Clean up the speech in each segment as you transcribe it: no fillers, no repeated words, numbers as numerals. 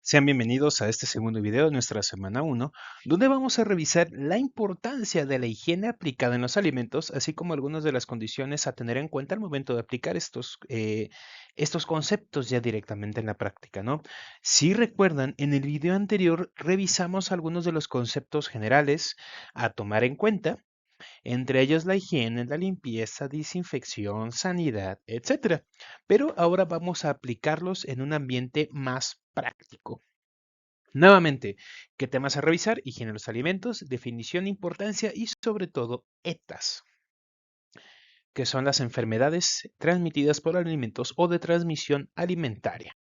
Sean bienvenidos a este segundo video de nuestra semana 1, donde vamos a revisar la importancia de la higiene aplicada en los alimentos, así como algunas de las condiciones a tener en cuenta al momento de aplicar estos conceptos ya directamente en la práctica, ¿no? Si recuerdan, en el video anterior revisamos algunos de los conceptos generales a tomar en cuenta, entre ellos la higiene, la limpieza, desinfección, sanidad, etcétera. Pero ahora vamos a aplicarlos en un ambiente más práctico. Nuevamente, ¿qué temas a revisar? Higiene de los alimentos, definición, importancia y sobre todo ETAs, que son las enfermedades transmitidas por alimentos o de transmisión alimentaria.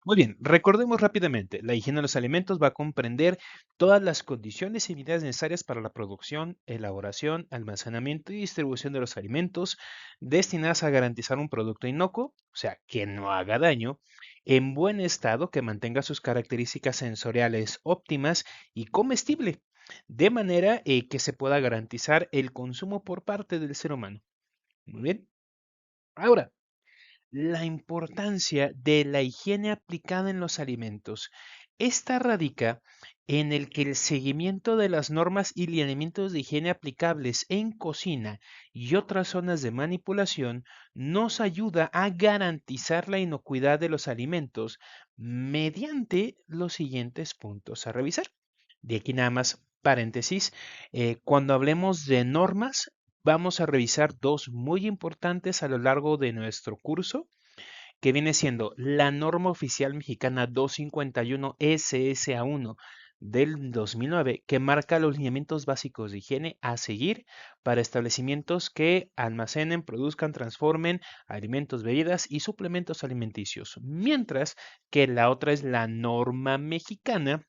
Muy bien, recordemos rápidamente, la higiene de los alimentos va a comprender todas las condiciones y medidas necesarias para la producción, elaboración, almacenamiento y distribución de los alimentos destinadas a garantizar un producto inocuo, o sea, que no haga daño, en buen estado, que mantenga sus características sensoriales óptimas y comestible, de manera que se pueda garantizar el consumo por parte del ser humano. Muy bien. Ahora, la importancia de la higiene aplicada en los alimentos. Esta radica en el que el seguimiento de las normas y lineamientos de higiene aplicables en cocina y otras zonas de manipulación nos ayuda a garantizar la inocuidad de los alimentos mediante los siguientes puntos a revisar. De aquí nada más paréntesis. Cuando hablemos de normas, vamos a revisar dos muy importantes a lo largo de nuestro curso, que viene siendo la norma oficial mexicana 251 SSA1 del 2009, que marca los lineamientos básicos de higiene a seguir para establecimientos que almacenen, produzcan, transformen alimentos, bebidas y suplementos alimenticios. Mientras que la otra es la norma mexicana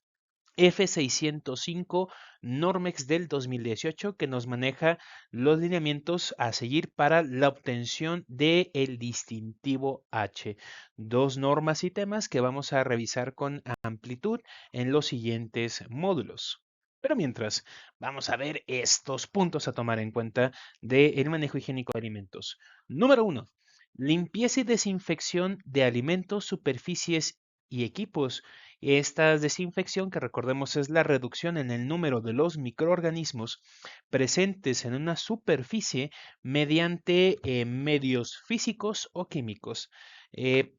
F605 Normex del 2018, que nos maneja los lineamientos a seguir para la obtención del distintivo H. Dos normas y temas que vamos a revisar con amplitud en los siguientes módulos. Pero mientras, vamos a ver estos puntos a tomar en cuenta del manejo higiénico de alimentos. Número 1. Limpieza y desinfección de alimentos, superficies y equipos. Esta desinfección, que recordemos es la reducción en el número de los microorganismos presentes en una superficie mediante medios físicos o químicos. Eh,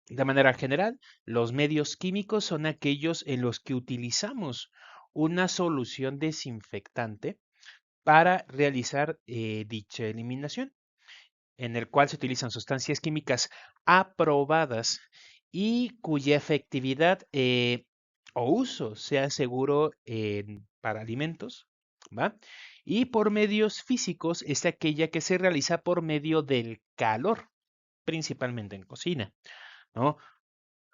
de manera general, los medios químicos son aquellos en los que utilizamos una solución desinfectante para realizar dicha eliminación, en el cual se utilizan sustancias químicas aprobadas y cuya efectividad o uso sea seguro para alimentos, ¿va? Y por medios físicos es aquella que se realiza por medio del calor, principalmente en cocina, ¿no?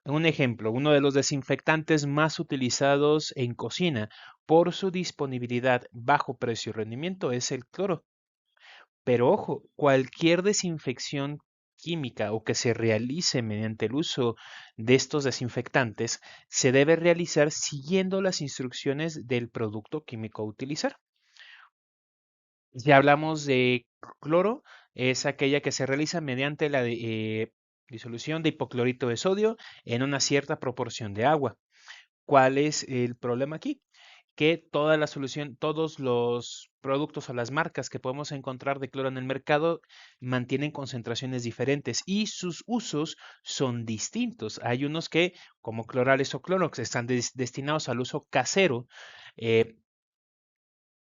Un ejemplo, uno de los desinfectantes más utilizados en cocina por su disponibilidad, bajo precio y rendimiento es el cloro. Pero ojo, cualquier desinfección química o que se realice mediante el uso de estos desinfectantes se debe realizar siguiendo las instrucciones del producto químico a utilizar. Si hablamos de cloro, es aquella que se realiza mediante la disolución de hipoclorito de sodio en una cierta proporción de agua. ¿Cuál es el problema aquí? Que toda la solución, todos los productos o las marcas que podemos encontrar de cloro en el mercado mantienen concentraciones diferentes y sus usos son distintos. Hay unos que, como Cloralex o Clorox, están destinados al uso casero, eh,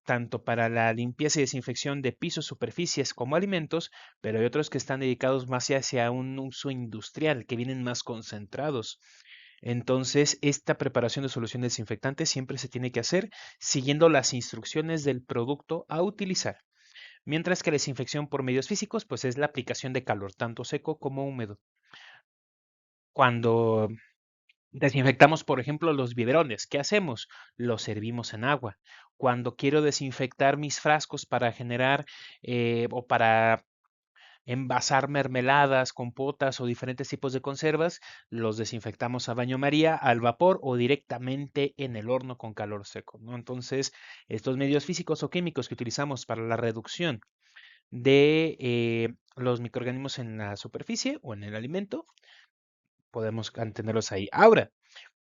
tanto para la limpieza y desinfección de pisos, superficies como alimentos, pero hay otros que están dedicados más hacia un uso industrial, que vienen más concentrados. Entonces, esta preparación de solución desinfectante siempre se tiene que hacer siguiendo las instrucciones del producto a utilizar. Mientras que la desinfección por medios físicos, pues es la aplicación de calor, tanto seco como húmedo. Cuando desinfectamos, por ejemplo, los biberones, ¿qué hacemos? Los servimos en agua. Cuando quiero desinfectar mis frascos para generar o para envasar mermeladas, compotas o diferentes tipos de conservas, los desinfectamos a baño María, al vapor o directamente en el horno con calor seco, ¿no? Entonces, estos medios físicos o químicos que utilizamos para la reducción de los microorganismos en la superficie o en el alimento podemos tenerlos ahí. Ahora,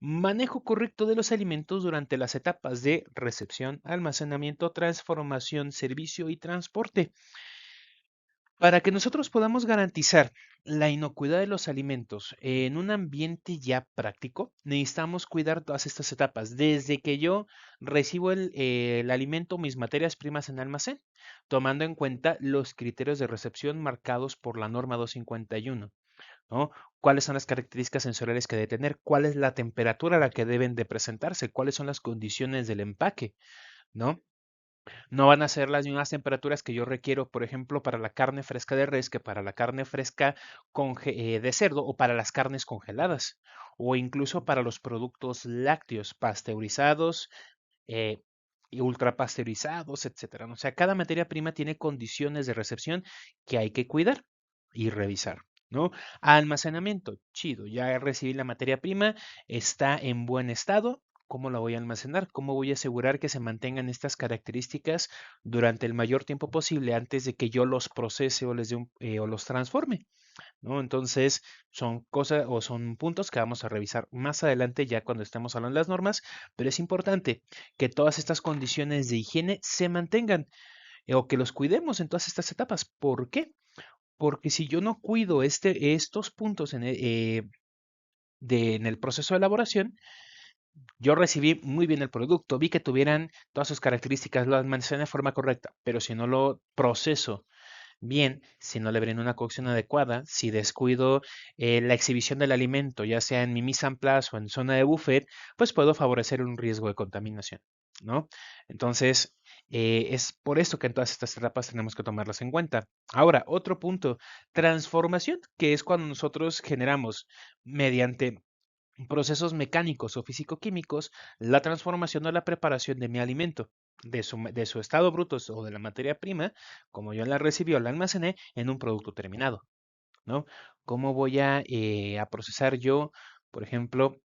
manejo correcto de los alimentos durante las etapas de recepción, almacenamiento, transformación, servicio y transporte. Para que nosotros podamos garantizar la inocuidad de los alimentos en un ambiente ya práctico, necesitamos cuidar todas estas etapas. Desde que yo recibo el alimento, mis materias primas en almacén, tomando en cuenta los criterios de recepción marcados por la norma 251, ¿no? ¿Cuáles son las características sensoriales que debe tener? ¿Cuál es la temperatura a la que deben de presentarse? ¿Cuáles son las condiciones del empaque? ¿No? No van a ser las mismas temperaturas que yo requiero, por ejemplo, para la carne fresca de res que para la carne fresca de cerdo o para las carnes congeladas o incluso para los productos lácteos pasteurizados eh, y ultrapasteurizados, etcétera. O sea, cada materia prima tiene condiciones de recepción que hay que cuidar y revisar. ¿No? Almacenamiento, chido, ya recibí la materia prima, está en buen estado, ¿cómo la voy a almacenar? ¿Cómo voy a asegurar que se mantengan estas características durante el mayor tiempo posible antes de que yo los procese o o los transforme? ¿No? Entonces, son cosas o son puntos que vamos a revisar más adelante ya cuando estemos hablando de las normas, pero es importante que todas estas condiciones de higiene se mantengan o que los cuidemos en todas estas etapas. ¿Por qué? Porque si yo no cuido estos puntos en el proceso de elaboración, yo recibí muy bien el producto, vi que tuvieran todas sus características, lo almacené de forma correcta, pero si no lo proceso bien, si no le brindo una cocción adecuada, si descuido la exhibición del alimento, ya sea en mi mise en place o en zona de buffet, pues puedo favorecer un riesgo de contaminación, ¿no? Entonces, es por esto que en todas estas etapas tenemos que tomarlas en cuenta. Ahora, otro punto, transformación, que es cuando nosotros generamos mediante procesos mecánicos o físico-químicos la transformación o la preparación de mi alimento, de su estado bruto o de la materia prima, como yo la recibí o la almacené, en un producto terminado, ¿no? ¿Cómo voy a procesar yo, por ejemplo,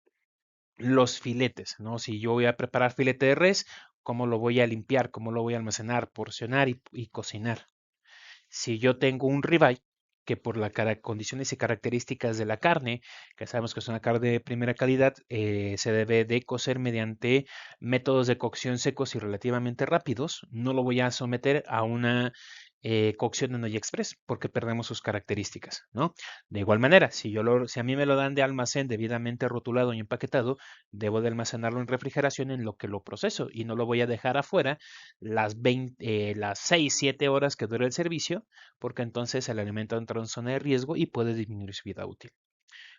los filetes, ¿no? Si yo voy a preparar filete de res, ¿cómo lo voy a limpiar? ¿Cómo lo voy a almacenar, porcionar y cocinar? Si yo tengo un ribeye, que por las condiciones y características de la carne, que sabemos que es una carne de primera calidad, se debe de cocer mediante métodos de cocción secos y relativamente rápidos. No lo voy a someter a una cocción en olla express porque perdemos sus características, ¿no? De igual manera, si a mí me lo dan de almacén debidamente rotulado y empaquetado, debo de almacenarlo en refrigeración en lo que lo proceso y no lo voy a dejar afuera las 6, 7 horas que dure el servicio, porque entonces el alimento entra en zona de riesgo y puede disminuir su vida útil.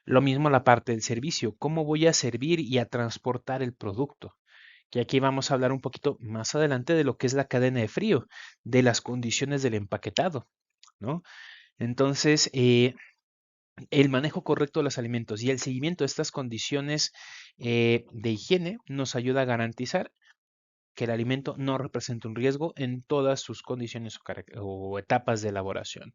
Lo mismo la parte del servicio, cómo voy a servir y a transportar el producto. Que aquí vamos a hablar un poquito más adelante de lo que es la cadena de frío, de las condiciones del empaquetado, ¿no? Entonces, el manejo correcto de los alimentos y el seguimiento de estas condiciones de higiene nos ayuda a garantizar que el alimento no represente un riesgo en todas sus condiciones o etapas de elaboración.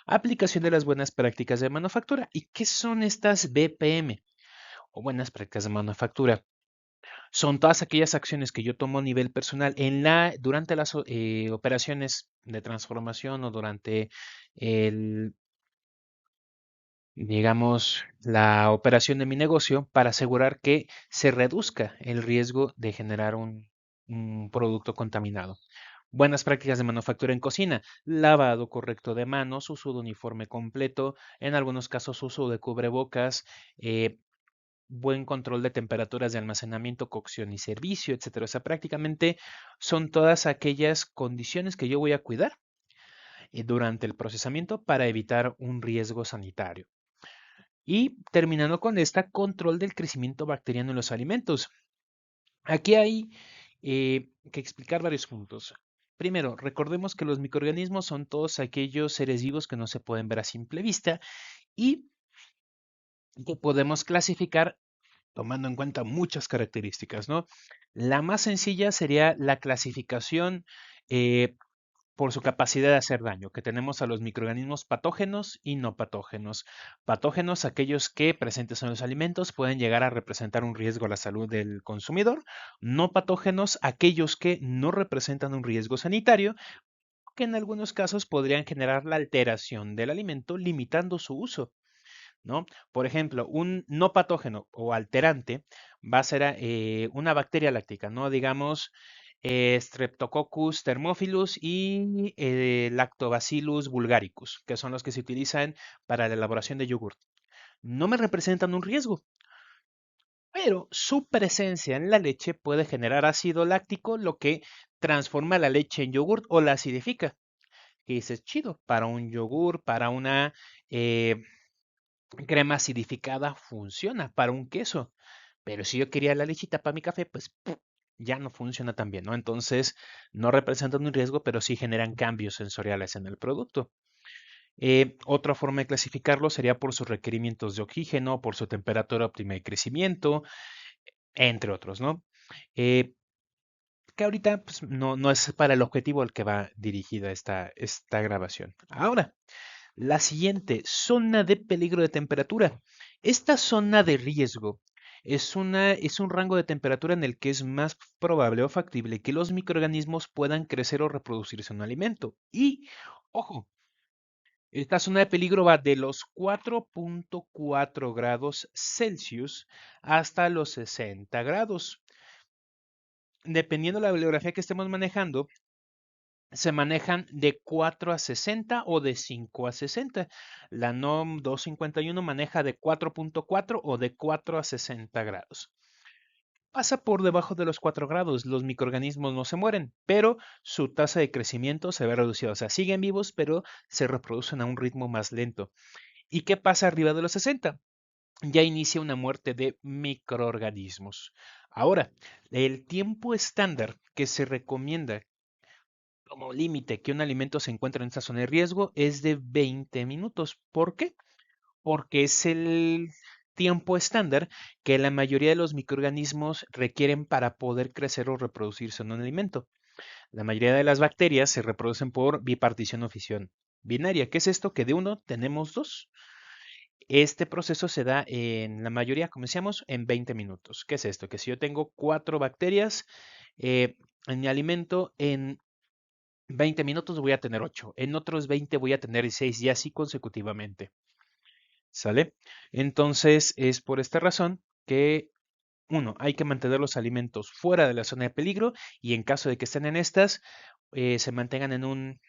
Aplicación de las buenas prácticas de manufactura. ¿Y qué son estas BPM o buenas prácticas de manufactura? Son todas aquellas acciones que yo tomo a nivel personal durante las operaciones de transformación o durante el, digamos, la operación de mi negocio para asegurar que se reduzca el riesgo de generar un producto contaminado. Buenas prácticas de manufactura en cocina, lavado correcto de manos, uso de uniforme completo, en algunos casos uso de cubrebocas, buen control de temperaturas de almacenamiento, cocción y servicio, etcétera. O sea, prácticamente son todas aquellas condiciones que yo voy a cuidar durante el procesamiento para evitar un riesgo sanitario. Y terminando con esta, control del crecimiento bacteriano en los alimentos. Aquí hay que explicar varios puntos. Primero, recordemos que los microorganismos son todos aquellos seres vivos que no se pueden ver a simple vista y que podemos clasificar tomando en cuenta muchas características, ¿no? La más sencilla sería la clasificación por su capacidad de hacer daño, que tenemos a los microorganismos patógenos y no patógenos. Patógenos, aquellos que presentes en los alimentos pueden llegar a representar un riesgo a la salud del consumidor. No patógenos, aquellos que no representan un riesgo sanitario, que en algunos casos podrían generar la alteración del alimento limitando su uso. ¿no? Por ejemplo, un no patógeno o alterante va a ser una bacteria láctica, ¿no? Digamos, Streptococcus thermophilus y Lactobacillus bulgaricus, que son los que se utilizan para la elaboración de yogur. No me representan un riesgo, pero su presencia en la leche puede generar ácido láctico, lo que transforma la leche en yogur o la acidifica. Que dices, chido, para un yogur, para una eh, crema acidificada funciona, para un queso. Pero si yo quería la lechita para mi café, pues ya no funciona tan bien, ¿no? Entonces, no representan un riesgo, pero sí generan cambios sensoriales en el producto. Otra forma de clasificarlo sería por sus requerimientos de oxígeno, por su temperatura óptima de crecimiento, entre otros, ¿no? Eh, que ahorita pues, no es para el objetivo al que va dirigida esta grabación. Ahora, la siguiente, zona de peligro de temperatura. Esta zona de riesgo es un rango de temperatura en el que es más probable o factible que los microorganismos puedan crecer o reproducirse en un alimento. Y, ojo, esta zona de peligro va de los 4.4 grados Celsius hasta los 60 grados. Dependiendo de la bibliografía que estemos manejando, se manejan de 4 a 60 o de 5 a 60. La NOM 251 maneja de 4.4 o de 4 a 60 grados. Pasa por debajo de los 4 grados, los microorganismos no se mueren, pero su tasa de crecimiento se ve reducida. O sea, siguen vivos, pero se reproducen a un ritmo más lento. ¿Y qué pasa arriba de los 60? Ya inicia una muerte de microorganismos. Ahora, el tiempo estándar que se recomienda como límite que un alimento se encuentre en esta zona de riesgo es de 20 minutos. ¿Por qué? Porque es el tiempo estándar que la mayoría de los microorganismos requieren para poder crecer o reproducirse en un alimento. La mayoría de las bacterias se reproducen por bipartición o fisión binaria. ¿Qué es esto? Que de uno tenemos dos. Este proceso se da en la mayoría, como decíamos, en 20 minutos. ¿Qué es esto? Que si yo tengo 4 bacterias en mi alimento, en 20 minutos voy a tener 8, en otros 20 voy a tener 6 y así consecutivamente. ¿Sale? Entonces es por esta razón que, uno, hay que mantener los alimentos fuera de la zona de peligro y en caso de que estén en estas, se mantengan en un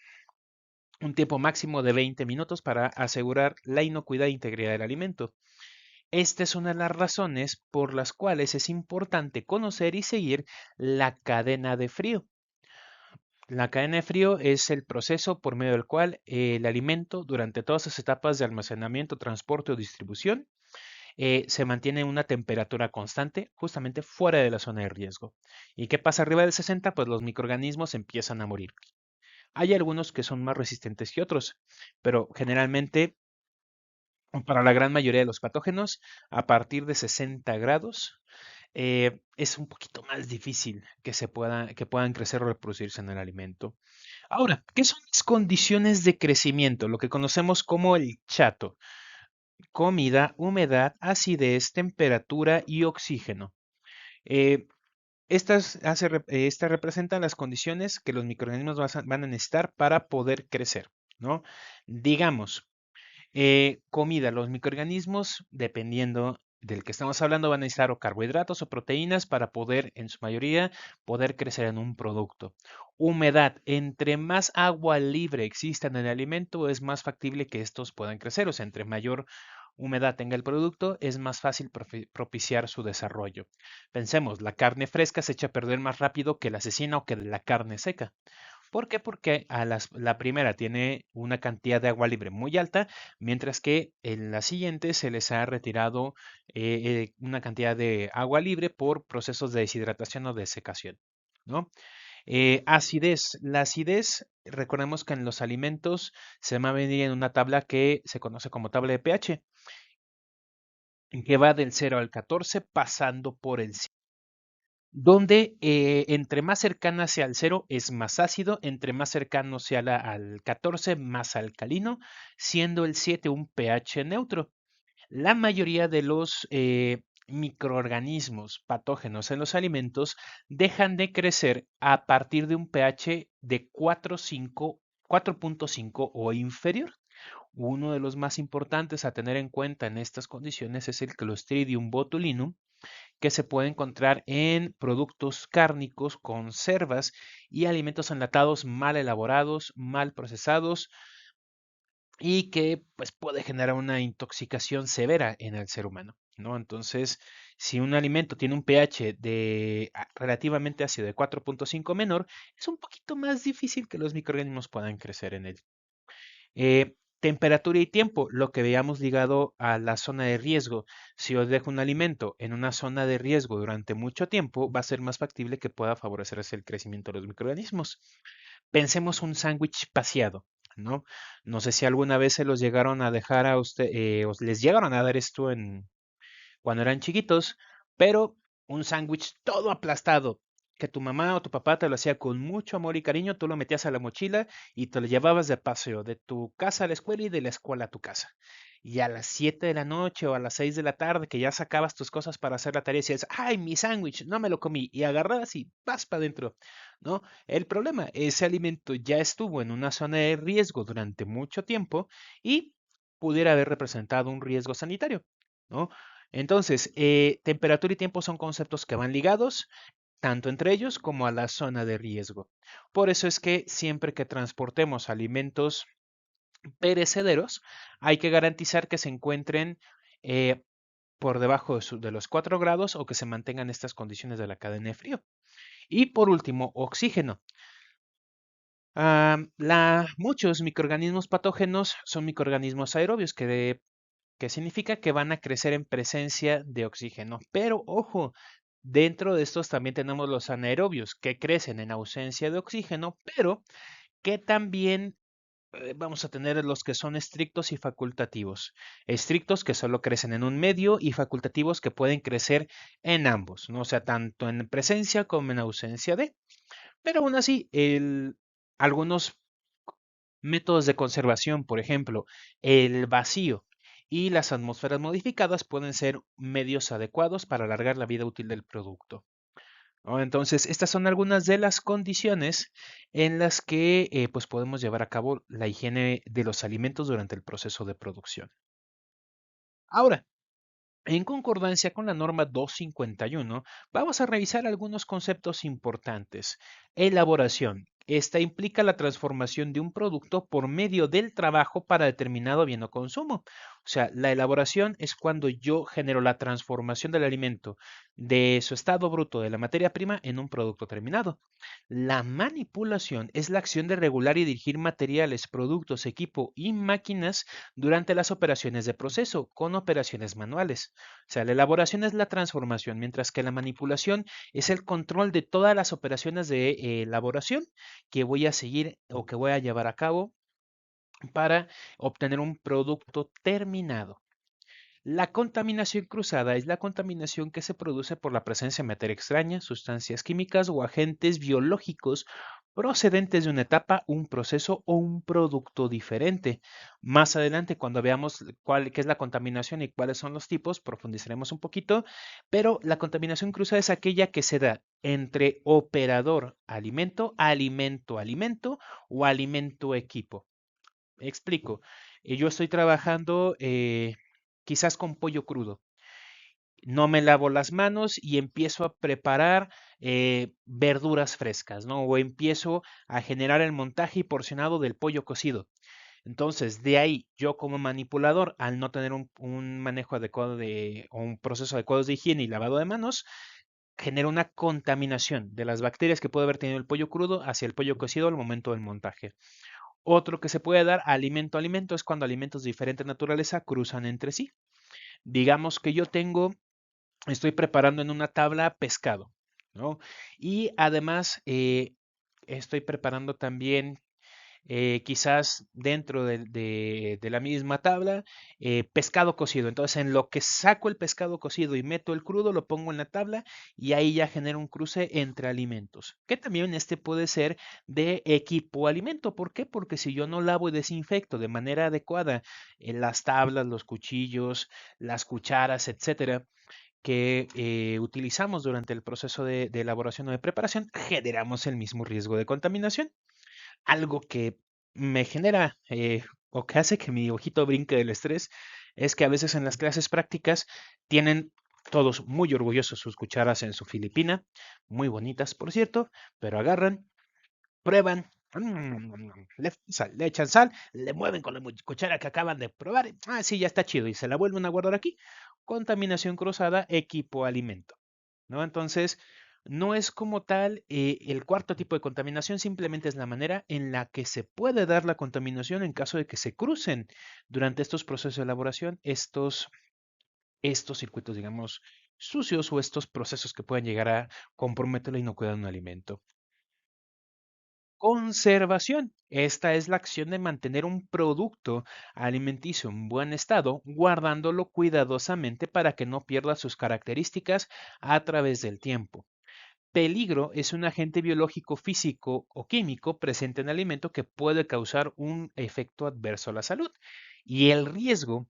tiempo máximo de 20 minutos para asegurar la inocuidad e integridad del alimento. Esta es una de las razones por las cuales es importante conocer y seguir la cadena de frío. La cadena de frío es el proceso por medio del cual el alimento, durante todas sus etapas de almacenamiento, transporte o distribución, se mantiene una temperatura constante, justamente fuera de la zona de riesgo. ¿Y qué pasa arriba del 60? Pues los microorganismos empiezan a morir. Hay algunos que son más resistentes que otros, pero generalmente, para la gran mayoría de los patógenos, a partir de 60 grados, es un poquito más difícil que puedan crecer o reproducirse en el alimento. Ahora, ¿qué son las condiciones de crecimiento? Lo que conocemos como el chato. Comida, humedad, acidez, temperatura y oxígeno. Eh, estas representan las condiciones que los microorganismos van a necesitar para poder crecer, ¿no? Digamos, comida, los microorganismos, dependiendo del que estamos hablando, van a necesitar o carbohidratos o proteínas para poder, en su mayoría, poder crecer en un producto. Humedad, entre más agua libre exista en el alimento, es más factible que estos puedan crecer. O sea, entre mayor humedad tenga el producto, es más fácil propiciar su desarrollo. Pensemos, la carne fresca se echa a perder más rápido que la cecina o que la carne seca. ¿Por qué? Porque la primera tiene una cantidad de agua libre muy alta, mientras que en la siguiente se les ha retirado una cantidad de agua libre por procesos de deshidratación o de secación, ¿no? Acidez. La acidez, recordemos que en los alimentos se va a venir en una tabla que se conoce como tabla de pH, que va del 0 al 14 pasando por el 100, donde entre más cercana sea al 0 es más ácido, entre más cercano sea al 14 más alcalino, siendo el 7 un pH neutro. La mayoría de los microorganismos patógenos en los alimentos dejan de crecer a partir de un pH de 4.5 o inferior. Uno de los más importantes a tener en cuenta en estas condiciones es el Clostridium botulinum, que se puede encontrar en productos cárnicos, conservas y alimentos enlatados mal elaborados, mal procesados y que pues puede generar una intoxicación severa en el ser humano, ¿no? Entonces, si un alimento tiene un pH relativamente ácido de 4.5 menor, es un poquito más difícil que los microorganismos puedan crecer en él. Temperatura y tiempo, lo que veamos ligado a la zona de riesgo. Si os dejo un alimento en una zona de riesgo durante mucho tiempo, va a ser más factible que pueda favorecerse el crecimiento de los microorganismos. Pensemos un sándwich paseado, ¿no? No sé si alguna vez se los llegaron a dejar a usted, os les llegaron a dar esto cuando eran chiquitos, pero un sándwich todo aplastado, que tu mamá o tu papá te lo hacía con mucho amor y cariño, tú lo metías a la mochila y te lo llevabas de paseo, de tu casa a la escuela y de la escuela a tu casa. Y a las 7 de la noche o a las 6 de la tarde, que ya sacabas tus cosas para hacer la tarea, y decías, ¡ay, mi sándwich! No me lo comí. Y agarrabas y vas para adentro, ¿no? El problema, ese alimento ya estuvo en una zona de riesgo durante mucho tiempo y pudiera haber representado un riesgo sanitario, ¿no? Entonces, temperatura y tiempo son conceptos que van ligados tanto entre ellos como a la zona de riesgo. Por eso es que siempre que transportemos alimentos perecederos, hay que garantizar que se encuentren por debajo de los 4 grados o que se mantengan estas condiciones de la cadena de frío. Y por último, oxígeno. Muchos microorganismos patógenos son microorganismos aerobios que significa que van a crecer en presencia de oxígeno. Pero ojo, dentro de estos también tenemos los anaerobios que crecen en ausencia de oxígeno, pero que también vamos a tener los que son estrictos y facultativos. Estrictos que solo crecen en un medio y facultativos que pueden crecer en ambos, ¿no? O sea, tanto en presencia como en ausencia de. Pero aún así, algunos métodos de conservación, por ejemplo, el vacío y las atmósferas modificadas pueden ser medios adecuados para alargar la vida útil del producto, ¿no? Entonces, estas son algunas de las condiciones en las que pues podemos llevar a cabo la higiene de los alimentos durante el proceso de producción. Ahora, en concordancia con la norma 251, vamos a revisar algunos conceptos importantes. Elaboración. Esta implica la transformación de un producto por medio del trabajo para determinado bien o consumo. O sea, la elaboración es cuando yo genero la transformación del alimento de su estado bruto de la materia prima en un producto terminado. La manipulación es la acción de regular y dirigir materiales, productos, equipo y máquinas durante las operaciones de proceso, con operaciones manuales. O sea, la elaboración es la transformación, mientras que la manipulación es el control de todas las operaciones de elaboración que voy a seguir o que voy a llevar a cabo para obtener un producto terminado. La contaminación cruzada es la contaminación que se produce por la presencia de materia extraña, sustancias químicas o agentes biológicos procedentes de una etapa, un proceso o un producto diferente. Más adelante, cuando veamos qué es la contaminación y cuáles son los tipos, profundizaremos un poquito, pero la contaminación cruzada es aquella que se da entre operador alimento, alimento alimento o alimento equipo. Me explico. Yo estoy trabajando quizás con pollo crudo. No me lavo las manos y empiezo a preparar verduras frescas, ¿no? O empiezo a generar el montaje y porcionado del pollo cocido. Entonces, de ahí, yo como manipulador, al no tener un manejo adecuado o un proceso adecuado de higiene y lavado de manos, genera una contaminación de las bacterias que puede haber tenido el pollo crudo hacia el pollo cocido al momento del montaje. Otro que se puede dar alimento a alimento es cuando alimentos de diferente naturaleza cruzan entre sí. Digamos que estoy preparando en una tabla pescado, ¿no? Y además estoy preparando también quizás dentro de la misma tabla, pescado cocido. Entonces, en lo que saco el pescado cocido y meto el crudo, lo pongo en la tabla y ahí ya genero un cruce entre alimentos, que también este puede ser de equipo alimento. ¿Por qué? Porque si yo no lavo y desinfecto de manera adecuada las tablas, los cuchillos, las cucharas, etcétera, que utilizamos durante el proceso de elaboración o de preparación, generamos el mismo riesgo de contaminación. Algo que me genera o que hace que mi ojito brinque del estrés es que a veces en las clases prácticas tienen todos muy orgullosos sus cucharas en su Filipina, muy bonitas por cierto, pero agarran, prueban, le echan sal, le mueven con la cuchara que acaban de probar, sí, ya está chido, y se la vuelven a guardar aquí. Contaminación cruzada, equipo, alimento. ¿No? Entonces, no es como tal el cuarto tipo de contaminación, simplemente es la manera en la que se puede dar la contaminación en caso de que se crucen durante estos procesos de elaboración estos circuitos, digamos, sucios o estos procesos que pueden llegar a comprometer la inocuidad de un alimento. Conservación. Esta es la acción de mantener un producto alimenticio en buen estado, guardándolo cuidadosamente para que no pierda sus características a través del tiempo. Peligro es un agente biológico, físico o químico presente en el alimento que puede causar un efecto adverso a la salud. Y el riesgo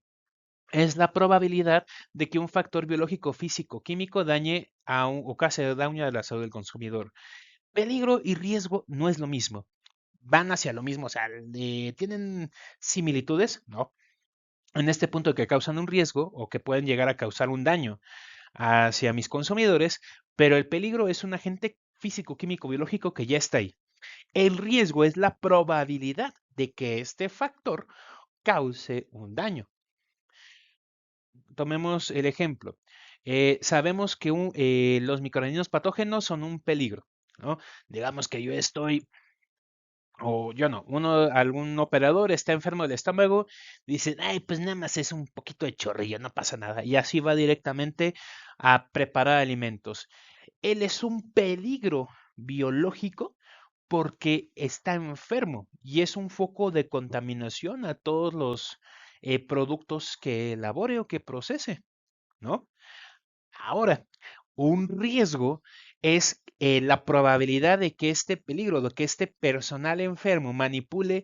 es la probabilidad de que un factor biológico, físico, químico dañe o cause daño a la salud del consumidor. Peligro y riesgo no es lo mismo. Van hacia lo mismo, o sea, tienen similitudes, ¿no? En este punto que causan un riesgo o que pueden llegar a causar un daño hacia mis consumidores, pero el peligro es un agente físico, químico, biológico que ya está ahí. El riesgo es la probabilidad de que este factor cause un daño. Tomemos el ejemplo. Sabemos que los microorganismos patógenos son un peligro, ¿no? Digamos que yo estoy, o yo no, algún operador está enfermo del estómago, dice, ay, pues nada más es un poquito de chorrillo, no pasa nada. Y así va directamente a preparar alimentos. Él es un peligro biológico porque está enfermo y es un foco de contaminación a todos los productos que elabore o que procese, ¿no? Ahora, un riesgo es la probabilidad de que este peligro, de que este personal enfermo manipule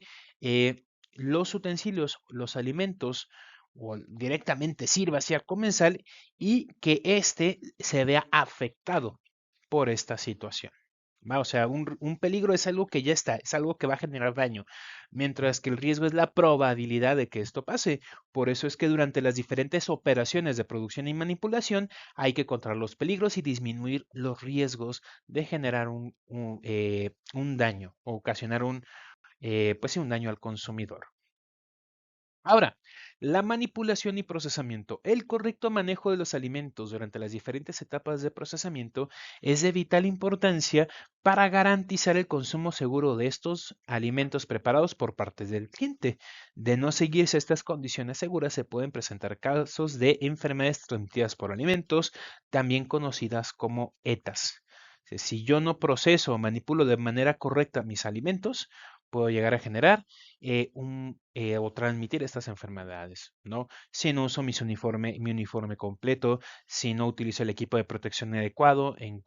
los utensilios, los alimentos o directamente sirva hacia el comensal y que éste se vea afectado por esta situación. O sea, un peligro es algo que ya está, es algo que va a generar daño, mientras que el riesgo es la probabilidad de que esto pase. Por eso es que durante las diferentes operaciones de producción y manipulación hay que controlar los peligros y disminuir los riesgos de generar un daño o ocasionar pues sí, un daño al consumidor. Ahora, la manipulación y procesamiento. El correcto manejo de los alimentos durante las diferentes etapas de procesamiento es de vital importancia para garantizar el consumo seguro de estos alimentos preparados por parte del cliente. De no seguirse estas condiciones seguras, se pueden presentar casos de enfermedades transmitidas por alimentos, también conocidas como ETAs. Si yo no proceso o manipulo de manera correcta mis alimentos, puedo llegar a generar o transmitir estas enfermedades, ¿no? Si no uso mi uniforme completo, si no utilizo el equipo de protección adecuado en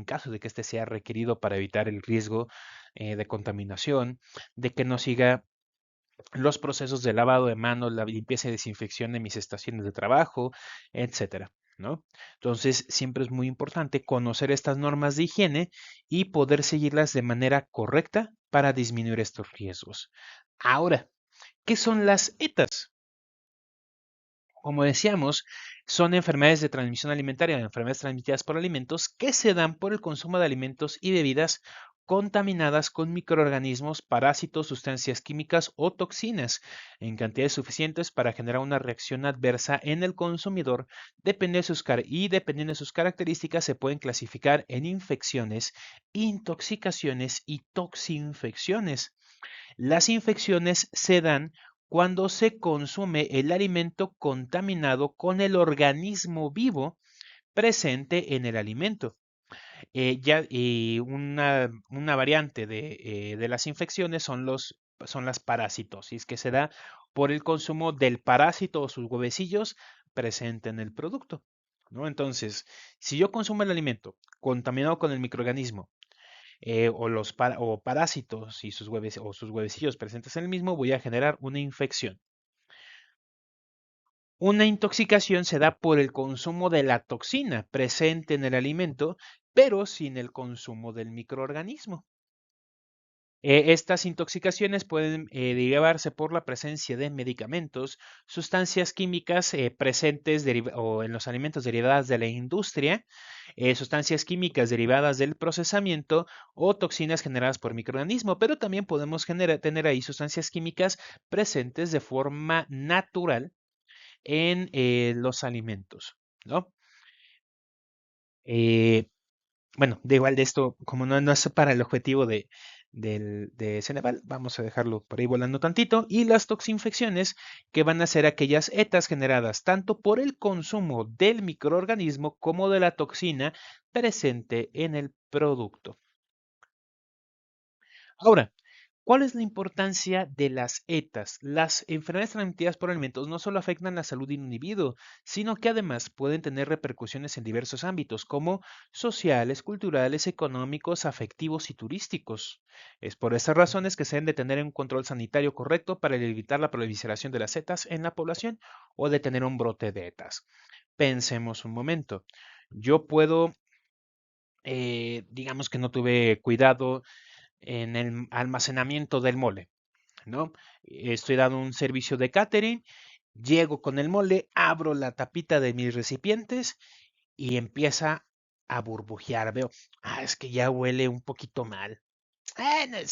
caso de que este sea requerido para evitar el riesgo de contaminación, de que no siga los procesos de lavado de manos, la limpieza y desinfección de mis estaciones de trabajo, etcétera, ¿no? Entonces, siempre es muy importante conocer estas normas de higiene y poder seguirlas de manera correcta para disminuir estos riesgos. Ahora, ¿qué son las ETAs? Como decíamos, son enfermedades de transmisión alimentaria, enfermedades transmitidas por alimentos que se dan por el consumo de alimentos y bebidas contaminadas con microorganismos, parásitos, sustancias químicas o toxinas en cantidades suficientes para generar una reacción adversa en el consumidor. Dependiendo de sus características, se pueden clasificar en infecciones, intoxicaciones y toxinfecciones. Las infecciones se dan cuando se consume el alimento contaminado con el organismo vivo presente en el alimento. Una variante de las infecciones son las parasitosis, que se da por el consumo del parásito o sus huevecillos presente en el producto, ¿no? Entonces, si yo consumo el alimento contaminado con el microorganismo o parásitos y o sus huevecillos presentes en el mismo, voy a generar una infección. Una intoxicación se da por el consumo de la toxina presente en el alimento, pero sin el consumo del microorganismo. Estas intoxicaciones pueden derivarse por la presencia de medicamentos, sustancias químicas presentes o en los alimentos derivadas de la industria, sustancias químicas derivadas del procesamiento o toxinas generadas por microorganismos, pero también podemos tener ahí sustancias químicas presentes de forma natural en los alimentos, ¿no? Eh, bueno, de igual de esto, como no es para el objetivo de Ceneval, vamos a dejarlo por ahí volando tantito. Y las toxinfecciones, que van a ser aquellas ETAs generadas tanto por el consumo del microorganismo como de la toxina presente en el producto. Ahora, ¿cuál es la importancia de las ETAs? Las enfermedades transmitidas por alimentos no solo afectan la salud de un individuo, sino que además pueden tener repercusiones en diversos ámbitos, como sociales, culturales, económicos, afectivos y turísticos. Es por estas razones que se deben de tener un control sanitario correcto para evitar la proliferación de las ETAs en la población o detener un brote de ETAs. Pensemos un momento. Yo puedo, digamos que no tuve cuidado en el almacenamiento del mole, ¿no? Estoy dando un servicio de catering, llego con el mole, abro la tapita de mis recipientes y empieza a burbujear. Veo, es que ya huele un poquito mal.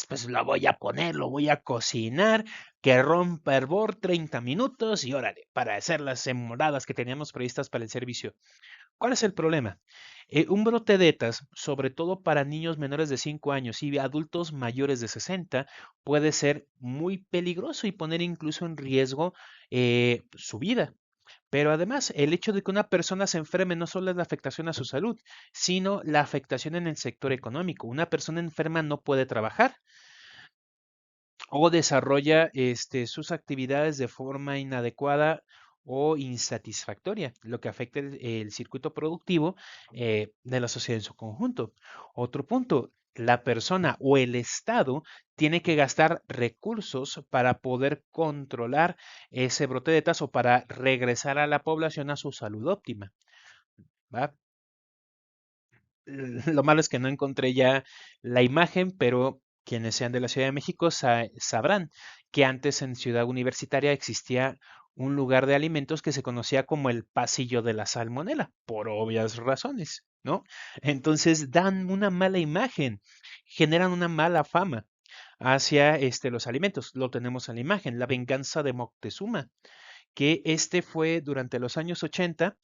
Pues lo voy a poner, lo voy a cocinar, que rompa hervor 30 minutos y órale, para hacer las moradas que teníamos previstas para el servicio. ¿Cuál es el problema? Un brote de ETAs, sobre todo para niños menores de 5 años y adultos mayores de 60, puede ser muy peligroso y poner incluso en riesgo su vida. Pero además, el hecho de que una persona se enferme no solo es la afectación a su salud, sino la afectación en el sector económico. Una persona enferma no puede trabajar o desarrolla sus actividades de forma inadecuada o insatisfactoria, lo que afecta el circuito productivo de la sociedad en su conjunto. Otro punto, la persona o el Estado tiene que gastar recursos para poder controlar ese brote de tos o para regresar a la población a su salud óptima, ¿va? Lo malo es que no encontré ya la imagen, pero quienes sean de la Ciudad de México sabrán que antes en Ciudad Universitaria existía un lugar de alimentos que se conocía como el pasillo de la salmonela, por obvias razones, ¿no? Entonces dan una mala imagen, generan una mala fama hacia los alimentos. Lo tenemos en la imagen, la venganza de Moctezuma, que fue durante los años 80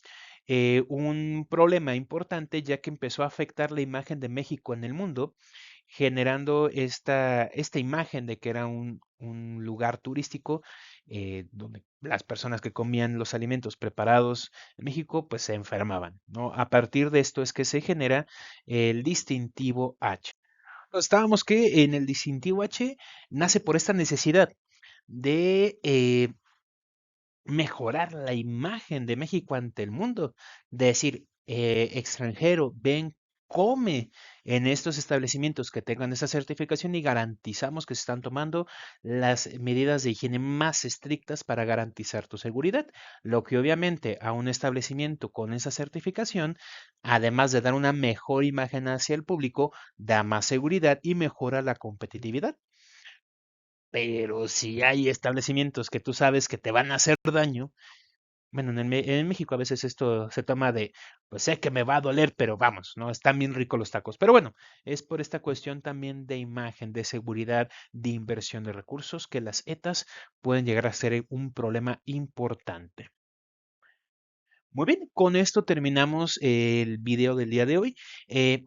un problema importante ya que empezó a afectar la imagen de México en el mundo, generando esta imagen de que era un lugar turístico donde las personas que comían los alimentos preparados en México pues se enfermaban, ¿no? A partir de esto es que se genera el distintivo H. Estábamos que en el distintivo H nace por esta necesidad de mejorar la imagen de México ante el mundo. De decir, extranjero, ven, come en estos establecimientos que tengan esa certificación y garantizamos que se están tomando las medidas de higiene más estrictas para garantizar tu seguridad. Lo que obviamente a un establecimiento con esa certificación, además de dar una mejor imagen hacia el público, da más seguridad y mejora la competitividad. Pero si hay establecimientos que tú sabes que te van a hacer daño, bueno, en México a veces esto se toma de, pues sé que me va a doler, pero vamos, ¿no? Están bien ricos los tacos. Pero bueno, es por esta cuestión también de imagen, de seguridad, de inversión de recursos, que las ETAs pueden llegar a ser un problema importante. Muy bien, con esto terminamos el video del día de hoy. Eh,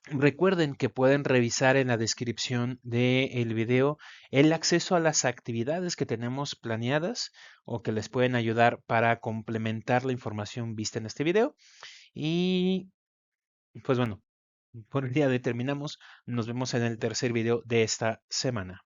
Recuerden que pueden revisar en la descripción del video el acceso a las actividades que tenemos planeadas o que les pueden ayudar para complementar la información vista en este video. Y pues bueno, por el día de hoy terminamos. Nos vemos en el tercer video de esta semana.